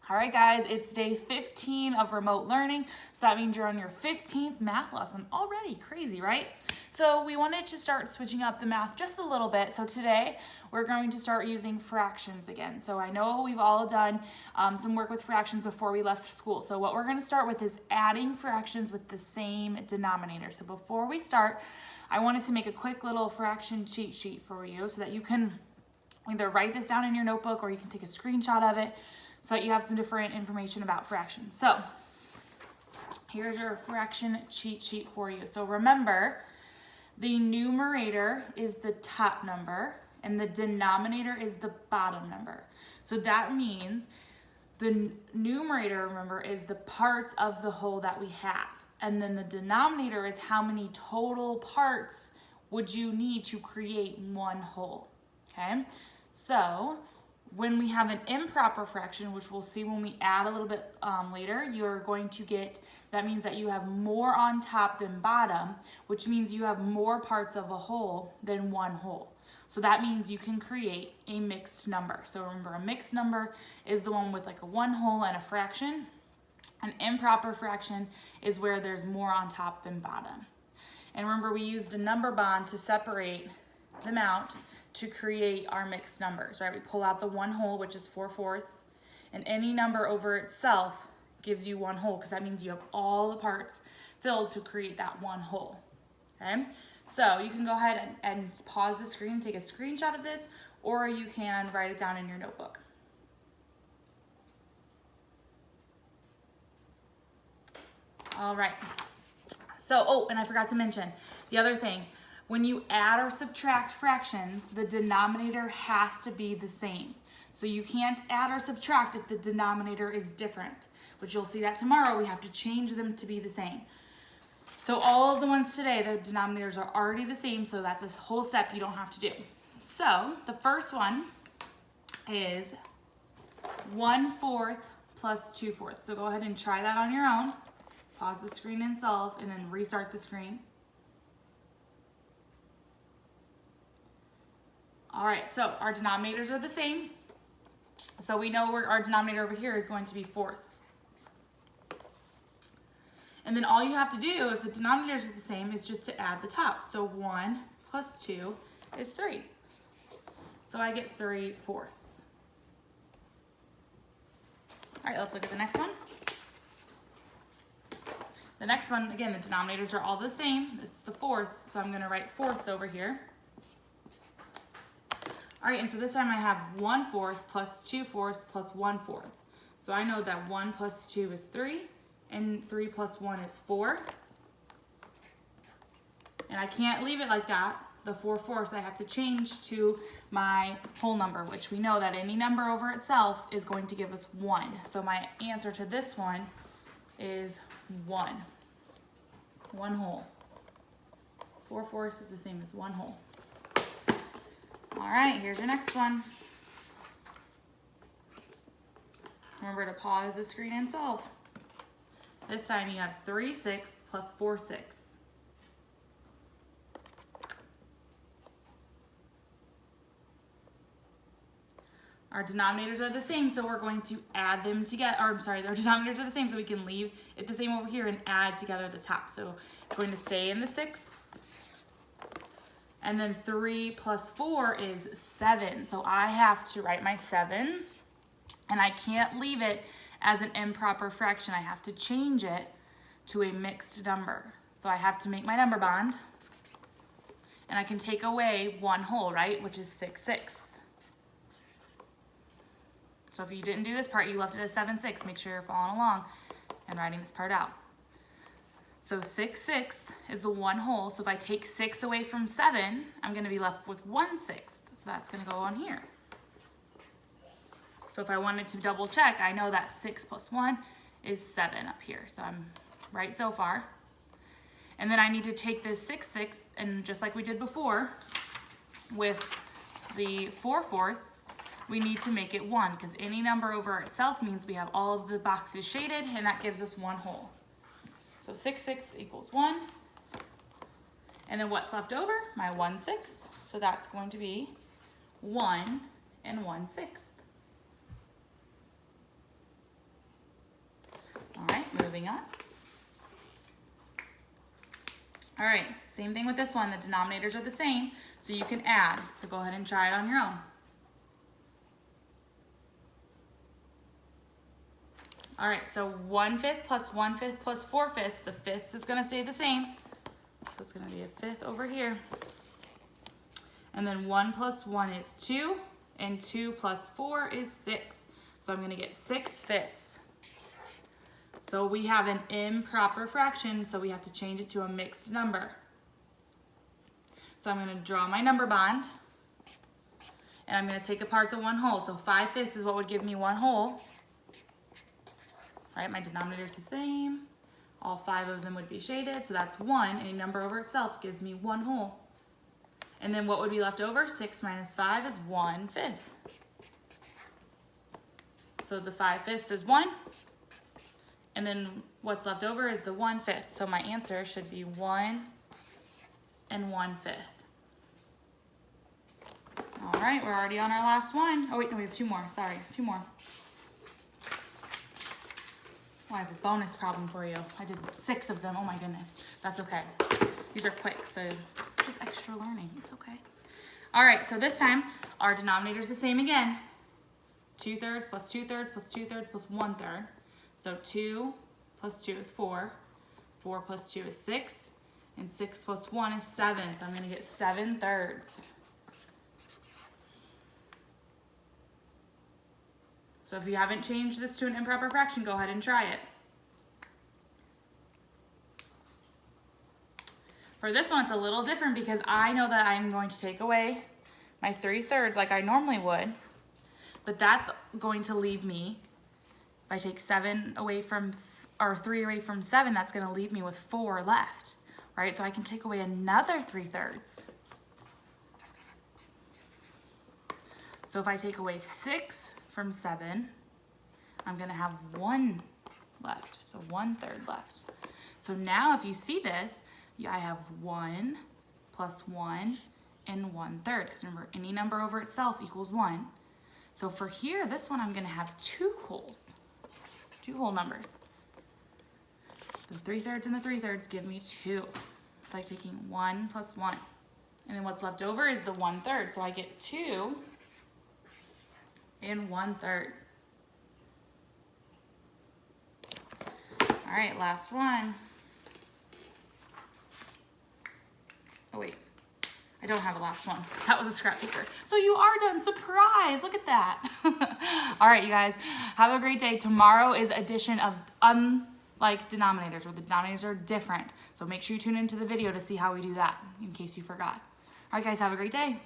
All right, guys, it's day 15 of remote learning. So that means you're on your 15th math lesson already. Crazy, right? So we wanted to start switching up the math just a little bit. So today we're going to start using fractions again. So I know we've all done some work with fractions before we left school. So what we're going to start with is adding fractions with the same denominator. So before we start, I wanted to make a quick little fraction cheat sheet for you so that you can either write this down in your notebook or you can take a screenshot of it, so that you have some different information about fractions. So here's your fraction cheat sheet for you. So remember, the numerator is the top number and the denominator is the bottom number. So that means the numerator, remember, is the parts of the whole that we have. And then the denominator is how many total parts would you need to create one whole, okay? So when we have an improper fraction, which we'll see when we add a little bit later, you're going to get, that means that you have more on top than bottom, which means you have more parts of a whole than one whole. So that means you can create a mixed number. So remember, a mixed number is the one with like a one whole and a fraction. An improper fraction is where there's more on top than bottom. And remember, we used a number bond to separate them out to create our mixed numbers, right? We pull out the one whole, which is 4/4, and any number over itself gives you one whole, because that means you have all the parts filled to create that one whole, okay? So you can go ahead and pause the screen, take a screenshot of this, or you can write it down in your notebook. All right, so, oh, and I forgot to mention the other thing. When you add or subtract fractions, the denominator has to be the same. So you can't add or subtract if the denominator is different, which you'll see that tomorrow. We have to change them to be the same. So all of the ones today, the denominators are already the same, so that's a whole step you don't have to do. So the first one is 1/4 plus 2/4. So go ahead and try that on your own. Pause the screen and solve, and then restart the screen. All right, so our denominators are the same. So we know where our denominator over here is going to be fourths. And then all you have to do, if the denominators are the same, is just to add the top. So 1 plus 2 is 3. So I get 3/4. All right, let's look at the next one. The next one, again, the denominators are all the same. It's the fourths, so I'm gonna write fourths over here. All right, and so this time I have 1/4 plus 2/4 plus 1/4. So I know that 1 plus 2 is 3, and 3 plus 1 is 4. And I can't leave it like that, the 4/4, I have to change to my whole number, which we know that any number over itself is going to give us 1. So my answer to this one is 1. 1 whole. 4/4 is the same as 1 whole. All right, here's your next one. Remember to pause the screen and solve. This time you have 3/6 plus 4/6. Our denominators are the same, so we're going to add them together. Or I'm sorry, our denominators are the same, so we can leave it the same over here and add together the top. So it's going to stay in the 6th. And then 3 plus 4 is 7. So I have to write my 7, and I can't leave it as an improper fraction. I have to change it to a mixed number. So I have to make my number bond, and I can take away 1 whole, right, which is 6/6. So if you didn't do this part, you left it as 7/6. Make sure you're following along and writing this part out. So 6/6 is the 1 whole. So if I take 6 away from 7, I'm going to be left with 1/6. So that's going to go on here. So if I wanted to double check, I know that 6 plus 1 is 7 up here. So I'm right so far. And then I need to take this 6/6, and just like we did before with the 4/4, we need to make it 1, because any number over itself means we have all of the boxes shaded, and that gives us 1 whole. So 6/6 equals 1. And then what's left over? My 1/6. So that's going to be 1 and 1/6. moving on. All right, same thing with this one. The denominators are the same, so you can add. So go ahead and try it on your own. All right, so 1/5 plus 1/5 plus 4/5, the fifths is gonna stay the same. So it's gonna be a fifth over here. And then 1 plus 1 is 2, and 2 plus 4 is 6. So I'm gonna get 6/5. So we have an improper fraction, so we have to change it to a mixed number. So I'm gonna draw my number bond, and I'm gonna take apart the 1 whole. So 5/5 is what would give me 1 whole. All right, my denominator is the same. All 5 of them would be shaded, so that's 1. Any number over itself gives me 1 whole. And then what would be left over? 6 minus 5 is 1/5. So the 5/5 is 1. And then what's left over is the 1/5. So my answer should be 1 and 1/5. All right, we're already on our last one. Oh wait, no, we have 2 more, sorry, 2 more. Oh, I have a bonus problem for you. I did 6 of them, oh my goodness. That's okay. These are quick, so just extra learning, it's okay. All right, so this time, our denominator's the same again. 2/3 plus 2/3 plus 2/3 plus 1/3. So 2 plus 2 is 4. 4 plus 2 is 6. And 6 plus 1 is 7. So I'm going to get 7/3. So if you haven't changed this to an improper fraction, go ahead and try it. For this one, it's a little different because I know that I'm going to take away my 3/3 like I normally would. But that's going to leave me, if I take 7 away from, or 3 away from 7, that's gonna leave me with 4 left, right? So I can take away another 3/3. So if I take away 6 from 7, I'm gonna have 1 left, so 1/3 left. So now if you see this, I have 1 plus 1 and 1/3, because remember, any number over itself equals 1. So for here, this one, I'm gonna have 2 wholes, 2 whole numbers. The 3/3 and the 3/3 give me 2. It's like taking 1 plus 1. And then what's left over is the 1/3. So I get 2 and 1/3. All right, last one. Oh wait. I don't have a last one. That was a scrap paper. So you are done. Surprise! Look at that. All right, you guys. Have a great day. Tomorrow is addition of unlike denominators, where the denominators are different. So make sure you tune into the video to see how we do that, in case you forgot. All right, guys. Have a great day.